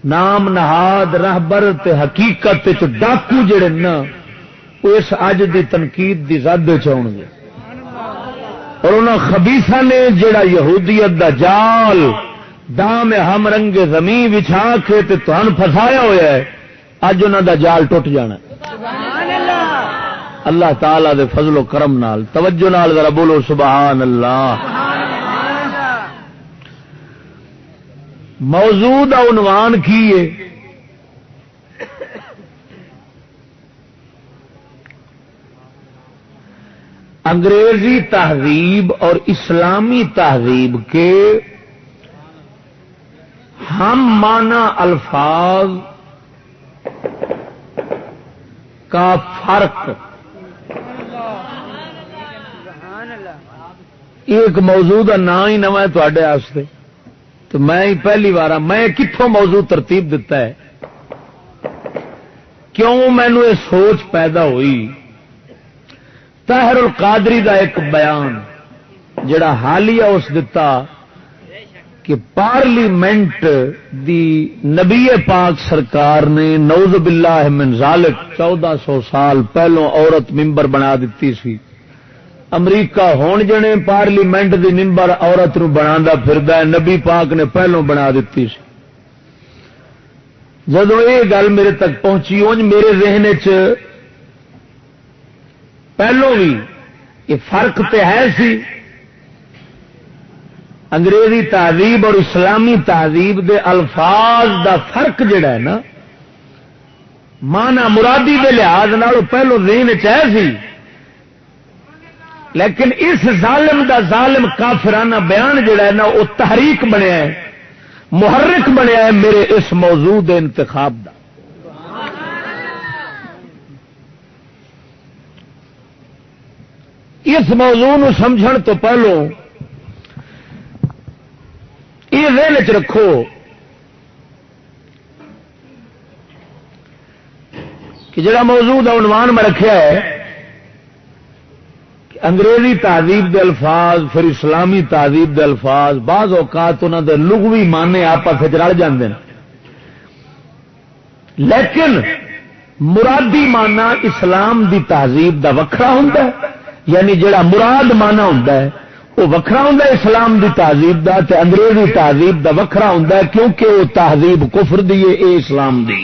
نام نہاد رہبر تے حقیقت ڈاکو جڑے نا اس اج دی تنقید دی زد چون گے اور انہاں خبیثاں نے جڑا یہودیت دا جال دام ہم رنگ زمین بچھا کے تے تہن پھسایا ہوا ہے اج انہاں دا جال ٹوٹ جانا اللہ تعالی دے فضل و کرم نال توجہ نال ذرا بولو سبحان اللہ. موضوع دا عنوان کی ہے انگریزی تہذیب اور اسلامی تہذیب کے ہم معنی الفاظ کا فرق. ایک موضوع کا نام ہی نواں تھوڑے واسطے تو میں ہی پہلی بار میں کتوں موضوع ترتیب دیتا ہے کیوں مینو یہ سوچ پیدا ہوئی. طاہر القادری دا ایک بیان جڑا حالیہ اس دتا کہ پارلیمنٹ دی نبی پاک سرکار نے نعوذ باللہ من ذالک 1400 سال پہلوں عورت ممبر بنا دیتی سی. امریکہ ہون جنے پارلیمنٹ دی ممبر عورت نو بنا پھردا ہے نبی پاک نے پہلوں بنا دیتی سی. جدو یہ گل میرے تک پہنچی اونج میرے ذہن چ پہلوں بھی یہ فرق تے ہے سی انگریزی تہذیب اور اسلامی تہذیب دے الفاظ دا فرق جڑا ہے نا مانا مرادی دے لحاظ نال پہلو ذہن چ ہے سی لیکن اس ظالم دا ظالم کافرانہ بیان جڑا ہے نا وہ تحریک بنیا ہے محرک بنیا ہے میرے اس موضوع دے انتخاب دا. اس موضوع نو سمجھن تو پہلو یہ ذہن چ رکھو کہ جڑا موضوع دا عنوان میں رکھیا ہے کہ انگریزی تہذیب دے الفاظ پھر اسلامی تہذیب دے الفاظ بعض اوقات انہاں دے لغوی معنی آپس وچ رل جاندے ہیں لیکن مرادی معنی اسلام دی تہذیب دا وکھرا ہوندا ہے یعنی جڑا مراد مانا ہوندا ہے وہ وکھرا ہوندا ہے اسلام دی تہذیب دا تے انگریزی تہذیب دا وکھرا ہوندا ہے کیونکہ وہ تہذیب کفر دی ہے اے اسلام دی.